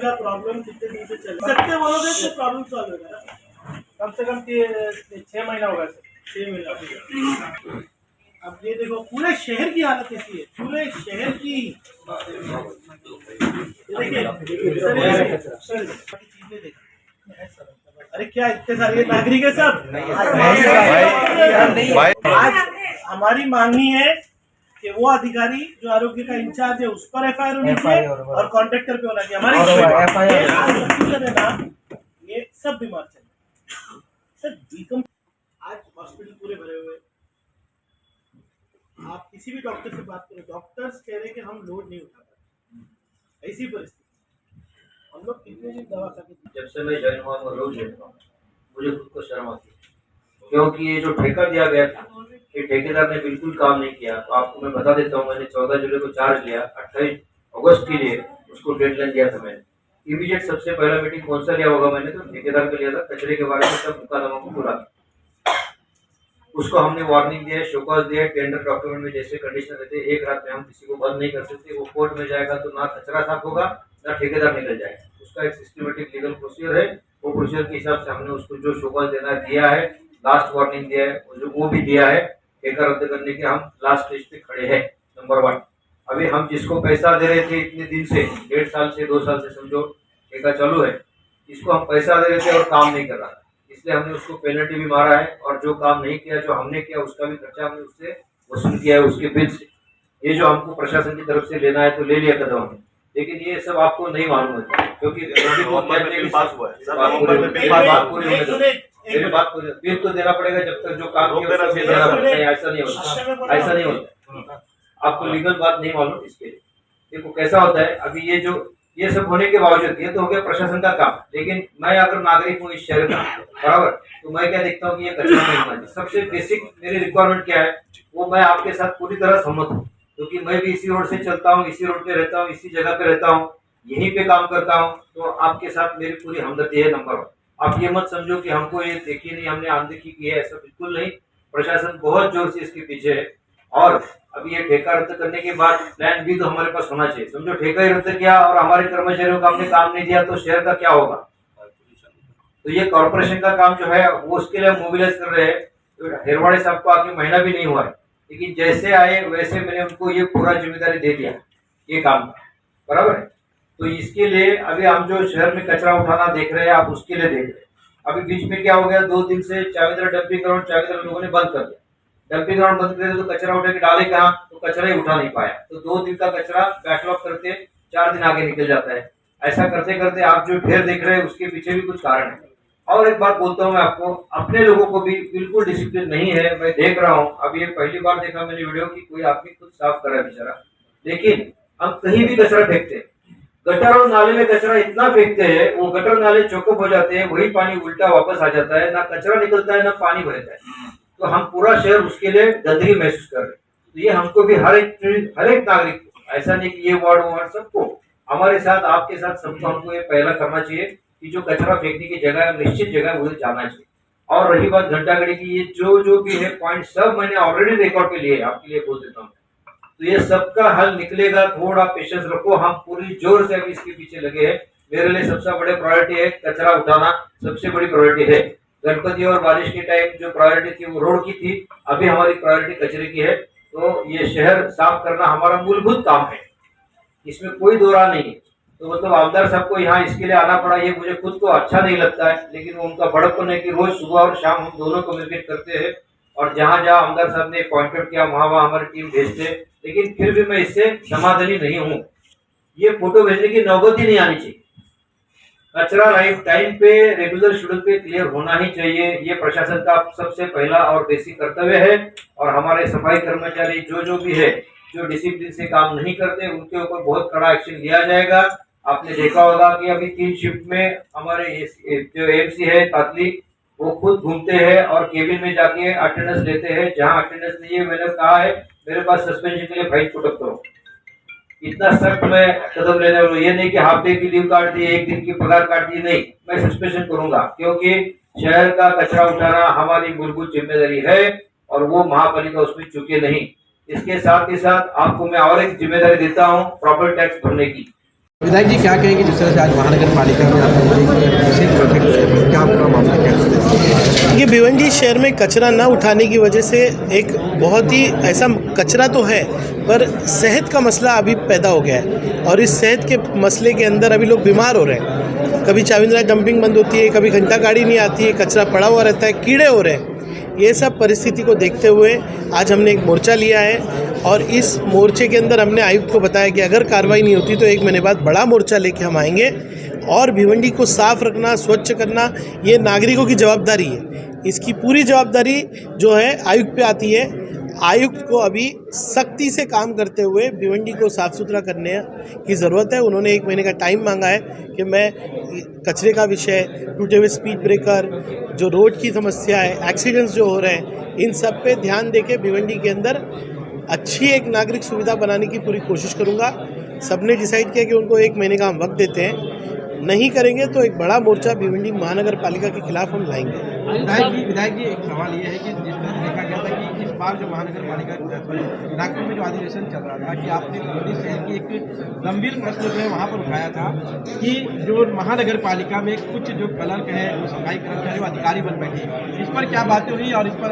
का प्रॉब्लम कितने दिन से चल सकते बोलोगे तो प्रॉब्लम सॉल्व होगा? कम से कम 6 महीना होगा सर। 6 महीना हो गया। अब ये देखो पूरे शहर की हालत कैसी है, पूरे शहर की। देखिए चीजें देखिए। अरे क्या इतने सारे नागरिक है सब। आज हमारी मांगनी है कि वो अधिकारी जो आरोग्य का इंचार्ज है उस पर एफआईआर होनी चाहिए और कॉन्ट्रैक्टर पे होना चाहिए। हमारी ये सब बीमार चल सर बिल्कुल। आज हॉस्पिटल पूरे भरे हुए, आप किसी भी डॉक्टर से बात करें, डॉक्टर्स कह रहे हैं कि हम लोड नहीं उठा पाते। ऐसी परिस्थिति हम लोग कितने दिन दवा खा के। जब से मैं ज्वाइन हुआ मैं रोज लेता हूँ, मुझे खुद को शर्म आती है क्योंकि ये जो ठेका दिया गया था ये ठेकेदार ने बिल्कुल काम नहीं किया। तो आपको मैं बता देता हूँ, मैंने 14 जुलाई को चार्ज लिया, 28 अगस्त के लिए उसको डेडलाइन दिया था। मैंने इमीडिएट सबसे पहला मीटिंग कौन सा लिया होगा, मैंने तो ठेकेदार का लिया था। कचरे के बारे में सब मुकदमा को पूरा उसको हमने वार्निंग दिया, शोकॉज दिया, टेंडर डॉक्यूमेंट में जैसे कंडीशन रहते हैं एक रात में हम किसी को बंद नहीं कर सकते। वो कोर्ट में जाएगा तो ना कचरा साफ होगा ना ठेकेदार निकल जाएगा। उसका एक सिस्टमेटिक लीगल प्रोसीजर है, वो प्रोसीजर के हिसाब से हमने उसको जो शोकॉज देना दिया है, लास्ट वार्निंग दिया है, वो भी दिया है। ठेका रद्द करने के हम लास्ट स्टेज पे खड़े हैं। नंबर 1, अभी हम जिसको पैसा दे रहे थे इतने दिन से, 1.5 साल से 2 साल से समझो ठेका चालू है, इसको हम पैसा दे रहे थे और काम नहीं कर रहा था, इसलिए हमने उसको पेनल्टी भी मारा है। और जो काम नहीं किया, जो हमने किया, उसका भी खर्चा हमने उससे वसूल किया है उसके बिल से। ये जो हमको प्रशासन की तरफ से लेना है तो ले लिया कदम हमने, लेकिन ये सब आपको नहीं मालूम है क्योंकि मेरे बात को बिल तो देना पड़ेगा जब तक जो काम किया उसको देना पड़ेगा। ऐसा नहीं होता, ऐसा नहीं होता। आपको लीगल बात नहीं मालूम। इसके लिए देखो कैसा होता है। अभी ये सब होने के बावजूद ये तो हो गया प्रशासन का काम, लेकिन मैं अगर नागरिक हूँ इस शहर का, बराबर, तो मैं क्या देखता हूँ कि ये कचरा नहीं होना चाहिए। सबसे बेसिक मेरी रिक्वायरमेंट क्या है वो मैं आपके साथ पूरी तरह सहमत हूँ, क्योंकि मैं भी इसी रोड से चलता हूँ, इसी रोड पे रहता हूँ, इसी जगह पे रहता हूँ, यहीं पे काम करता हूँ। तो आपके साथ मेरी पूरी हमदर्दी है। नंबर 1, आप ये मत समझो कि हमको ये देखी नहीं, हमने अनदेखी की है, ऐसा बिल्कुल नहीं। प्रशासन बहुत जोर से इसके पीछे है। और अभी ये ठेका रद्द करने के बाद प्लान बी तो हमारे पास होना चाहिए। समझो ठेका ही रद्द किया और हमारे कर्मचारियों को हमने काम नहीं दिया तो शहर का क्या होगा। तो ये कॉर्पोरेशन का काम जो है वो उसके लिए मोबिलाइज कर रहे हैं। तो हेरवाड़े साहब को आके महीना भी नहीं हुआ है, लेकिन जैसे आए वैसे मैंने उनको ये पूरा जिम्मेदारी दे दिया ये काम का, बराबर है। तो इसके लिए अभी हम जो शहर में कचरा उठाना देख रहे हैं आप उसके लिए देख रहे हैं। अभी बीच में क्या हो गया, 2 दिन से चाविंद्रा डंपिंग ग्राउंड लोगों ने बंद कर दिया। डंपिंग ग्राउंड बंद कर तो कचरा उठा के डाले कहाँ, तो कचरा ही उठा नहीं पाया। तो 2 दिन का कचरा बैकलॉग करते 4 दिन आगे निकल जाता है। ऐसा करते करते आप जो ढेर देख रहे हैं उसके पीछे भी कुछ कारण है। और एक बात बोलता हूँ मैं आपको, अपने लोगों को भी बिल्कुल डिसिप्लिन नहीं है। मैं देख रहा हूँ, अभी ये पहली बार देखा मैंने वीडियो की कोई आदमी खुद साफ कर रहा है बेचारा, लेकिन हम कहीं भी कचरा फेंकते हैं। गटर और नाले में कचरा इतना फेंकते हैं, वो गटर नाले चौकअप हो जाते हैं, वही पानी उल्टा वापस आ जाता है, ना कचरा निकलता है ना पानी भरता है। तो हम पूरा शहर उसके लिए गंदगी महसूस कर रहे हैं। तो ये हमको भी हर एक नागरिक को, ऐसा नहीं कि ये वार्ड सबको, हमारे साथ आपके साथ सबको हमको ये पहला करना चाहिए कि जो कचरा फेंकने की जगह है निश्चित जगह मुझे जाना चाहिए। और रही बात घंटागढ़ी की, ये जो भी है पॉइंट सब मैंने ऑलरेडी रिकॉर्ड पे लिए, आपके लिए बोल देता हूँ। तो ये सबका हल निकलेगा, थोड़ा पेशेंस रखो। हम पूरी जोर से अभी इसके पीछे लगे हैं। मेरे लिए सबसे बड़े प्रायोरिटी है कचरा उठाना, सबसे बड़ी प्रायोरिटी है। गणपति और बारिश के टाइम जो प्रायोरिटी थी वो रोड की थी, अभी हमारी प्रायोरिटी कचरे की है। तो ये शहर साफ करना हमारा मूलभूत काम है, इसमें कोई दो राह नहीं है। तो मतलब आमदार साहब को यहाँ इसके लिए आना पड़ा, ये मुझे खुद को अच्छा नहीं लगता है, लेकिन वो उनका बड़प्पन है कि रोज सुबह और शाम हम दोनों कम्युनिकेट करते हैं। और जहाँ जहाँ आमदार साहब ने अपॉइंटमेंट किया वहाँ हमारी टीम भेजते, लेकिन फिर भी मैं इससे समाधानी नहीं हूँ। ये फोटो भेजने की नौबत ही नहीं आनी चाहिए। कचरा टाइम पे रेगुलर शेड्यूल पे क्लियर होना ही चाहिए। ये प्रशासन का सबसे पहला और बेसिक कर्तव्य है। और हमारे सफाई कर्मचारी जो भी है, जो डिसिप्लिन से काम नहीं करते, उनके ऊपर बहुत कड़ा एक्शन लिया जाएगा। आपने देखा होगा कि अभी 3 शिफ्ट में हमारे जो एमसी है तातली, वो खुद घूमते हैं और केबिन में जाके अटेंडेंस लेते हैं। जहाँ अटेंडेंस नहीं है, मैंने कहा है मेरे पास सस्पेंशन के लिए फाइल पुटअप करो। इतना सख्त मैं कदम लेने वाला हूँ। ये नहीं कि हाफ डे की लीव काट दी, 1 दिन की पगार काट दी, नहीं, मैं सस्पेंशन करूंगा, क्योंकि शहर का कचरा उठाना हमारी मूलभूत जिम्मेदारी है और वो महापालिका उसमें चूके नहीं। इसके साथ ही साथ आपको मैं और एक जिम्मेदारी देता हूँ, प्रॉपर्टी टैक्स भरने की। विधायक जी क्या कहेंगे जिस तरह से आज महानगर पालिका में आपने एक विशेष बैठक की, क्या पूरा मामला क्या है? ये भिवंडी शहर में कचरा न उठाने की वजह से एक बहुत ही ऐसा कचरा तो है पर सेहत का मसला अभी पैदा हो गया है और इस सेहत के मसले के अंदर अभी लोग बीमार हो रहे हैं। कभी चाविंद्रा डंपिंग बंद होती है, कभी घंटा गाड़ी नहीं आती है, कचरा पड़ा हुआ रहता है, कीड़े हो रहे हैं। ये सब परिस्थिति को देखते हुए आज हमने एक मोर्चा लिया है और इस मोर्चे के अंदर हमने आयुक्त को बताया कि अगर कार्रवाई नहीं होती तो 1 महीने बाद बड़ा मोर्चा लेके हम आएंगे और भिवंडी को साफ रखना, स्वच्छ करना ये नागरिकों की जवाबदारी है। इसकी पूरी जवाबदारी जो है आयुक्त पे आती है। आयुक्त को अभी सख्ती से काम करते हुए भिवंडी को साफ़ सुथरा करने की ज़रूरत है। उन्होंने 1 महीने का टाइम मांगा है कि मैं कचरे का विषय, टूटे हुए स्पीड ब्रेकर, जो रोड की समस्या है, एक्सीडेंट्स जो हो रहे हैं, इन सब पे ध्यान देके भिवंडी के अंदर अच्छी एक नागरिक सुविधा बनाने की पूरी कोशिश करूँगा। सबने डिसाइड किया कि उनको 1 महीने का हम वक्त देते हैं, नहीं करेंगे तो एक बड़ा मोर्चा भिवंडी महानगर पालिका के खिलाफ हम लाएंगे। विधायक जी एक सवाल ये है कि जिस तरह देखा गया था कि इस बार जो महानगर पालिका नागपुर में जो अधिवेशन चल रहा था कि आपने भिवंडी शहर की एक गंभीर प्रश्न जो है वहाँ पर उठाया था कि जो महानगर पालिका में कुछ जो क्लर्क है, जो सफाई कर्मचारी, अधिकारी बन बैठे, इस पर क्या बातें हुई और इस पर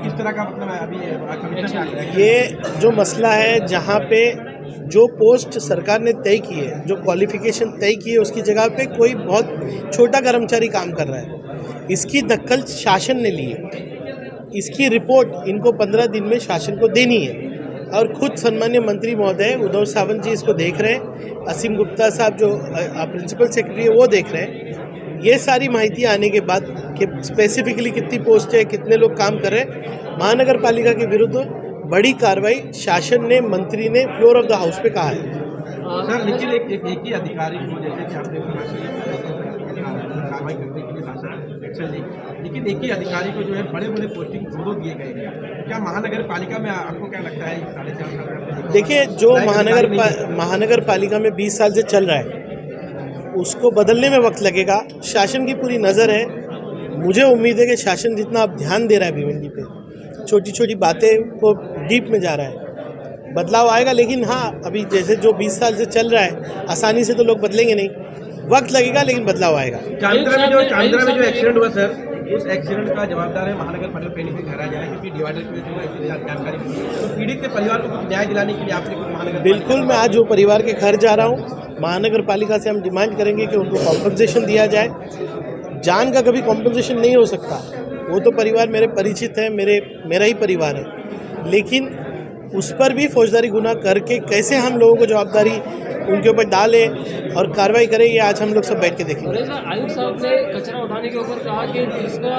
किस तरह का मतलब अभी कमीशन? ये जो मसला है जहाँ पे जो पोस्ट सरकार ने तय की है, जो क्वालिफिकेशन तय की है, उसकी जगह पे कोई बहुत छोटा कर्मचारी काम कर रहा है, इसकी दखल शासन ने ली है। इसकी रिपोर्ट इनको 15 दिन में शासन को देनी है और खुद सम्मान्य मंत्री महोदय उद्धव सावंत जी इसको देख रहे हैं, असीम गुप्ता साहब जो प्रिंसिपल सेक्रेटरी है वो देख रहे हैं। ये सारी माहिती आने के बाद कि स्पेसिफिकली कितनी पोस्ट है, कितने लोग काम कर रहे हैं, महानगर पालिका के विरुद्ध बड़ी कार्रवाई शासन ने, मंत्री ने फ्लोर ऑफ द हाउस पे कहा है। सर लेकिन एक ही अधिकारी को जैसे कि आपने कार्रवाई करने के लिए शासन एक्शन ली, लेकिन एक ही अधिकारी को जो है बड़े बड़े पोस्टिंग दो दिए गए हैं। क्या महानगर पालिका में आपको क्या लगता है 4.5 साल? देखिए, जो महानगर पालिका में 20 साल से चल रहा है उसको बदलने में वक्त लगेगा। शासन की पूरी नज़र है। मुझे उम्मीद है कि शासन जितना अब ध्यान दे रहा है भिवंडी पे, छोटी छोटी बातें को डीप में जा रहा है, बदलाव आएगा। लेकिन हाँ, अभी जैसे जो 20 साल से चल रहा है आसानी से तो लोग बदलेंगे नहीं, वक्त लगेगा लेकिन बदलाव आएगा। चांद्रा में जो एक्सीडेंट हुआ सर, उस एक्सीडेंट का जवाबदार है महानगर पालिका पे नहीं ठहराया जाए क्योंकि डिवाइडर की वजह से जानकारी तो पीड़ित के परिवार को कुछ न्याय दिलाने के लिए आपने महानगर बिल्कुल, मैं आज वो परिवार के घर जा रहा हूँ। महानगर पालिका से हम डिमांड करेंगे कि उनको कॉम्पनसेशन दिया जाए। जान का कभी कॉम्पनसेशन नहीं हो सकता, वो तो परिवार मेरे परिचित है, मेरा ही परिवार है, लेकिन उस पर भी फौजदारी गुनाह करके कैसे हम लोगों को जवाबदारी उनके ऊपर डालें और कार्रवाई करें, ये आज हम लोग सब बैठ के देखेंगे। आयुक्त साहब ने कचरा उठाने के ऊपर कहा कि जिसका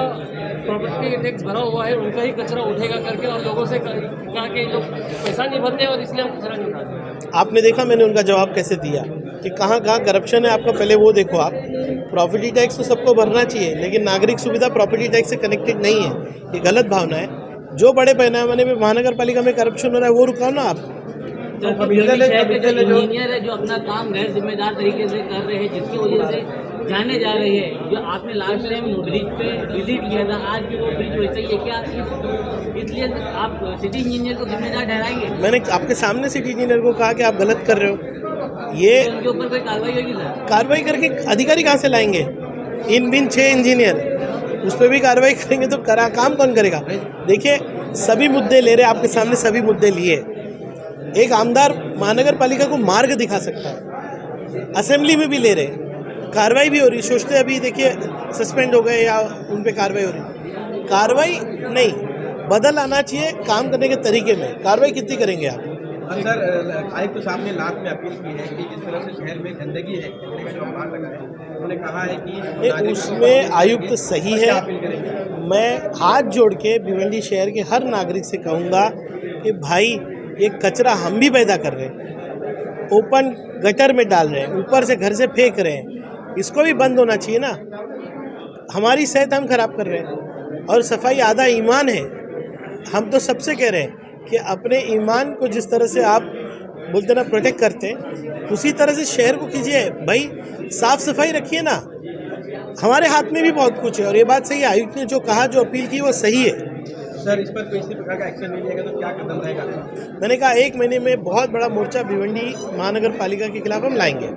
प्रॉपर्टी टैक्स भरा हुआ है उनका ही कचरा उठेगा करके, और लोगों से कहा कि लोग पैसा नहीं भरते और इसलिए हम कचरा नहीं उठाते। आपने देखा मैंने उनका जवाब कैसे दिया कि कहाँ कहाँ करप्शन है आपका, पहले वो देखो। आप प्रॉपर्टी टैक्स तो सबको भरना चाहिए, लेकिन नागरिक सुविधा प्रॉपर्टी टैक्स से कनेक्टेड नहीं है, ये गलत भावना है। जो बड़े पैमाने में महानगर पालिका में करप्शन हो रहा है वो रुकाओ ना आप। जो इंजीनियर है जो अपना काम गैर जिम्मेदार तरीके से कर रहे हैं, जिसकी वजह से जाने जा रही है, जो आपने लास्ट टाइम ब्रिज पे विजिट किया था, आज भी वो ब्रिज वैसे ही है क्या? इसलिए आप सिटी इंजीनियर को जिम्मेदार ठहराएंगे? मैंने आपके सामने सिटी इंजीनियर को कहा कि आप गलत कर रहे हो। ये उनके ऊपर कोई कार्रवाई होगी सर? कार्रवाई करके अधिकारी कहाँ से लाएंगे? इन बिन 6 इंजीनियर, उस पर भी कार्रवाई करेंगे तो काम कौन करेगा? देखिए, सभी मुद्दे ले रहे, आपके सामने सभी मुद्दे लिए। एक आमदार महानगर पालिका को मार्ग दिखा सकता है, असेंबली में भी ले रहे, कार्रवाई भी हो रही। सोचते अभी देखिए सस्पेंड हो गए या उन पे कार्रवाई हो रही। कार्रवाई नहीं, बदल आना चाहिए काम करने के तरीके में। कार्रवाई कितनी करेंगे आप? सर आयुक्त साहब ने लास्ट में अपील की है कि जिस तरह से शहर में गंदगी है, जो आरोप लगा है, उन्होंने कहा है कि उसमें आयुक्त सही है। मैं हाथ जोड़ के भिवंडी शहर के हर नागरिक से कहूँगा कि भाई ये कचरा हम भी पैदा कर रहे हैं, ओपन गटर में डाल रहे हैं, ऊपर से घर से फेंक रहे हैं, इसको भी बंद होना चाहिए ना। हमारी सेहत हम खराब कर रहे हैं और सफाई आधा ईमान है। हम तो सबसे कह रहे हैं कि अपने ईमान को जिस तरह से आप बोलते ना प्रोटेक्ट करते हैं, उसी तरह से शहर को कीजिए भाई, साफ सफाई रखिए ना। हमारे हाथ में भी बहुत कुछ है और ये बात सही है, आयुक्त ने जो कहा, जो अपील की वो सही है। सर इस पर किसी प्रकार का एक्शन नहीं लिया तो क्या कदम रहेगा? मैंने कहा 1 महीने में बहुत बड़ा मोर्चा भिवंडी महानगर पालिका के खिलाफ हम लाएंगे।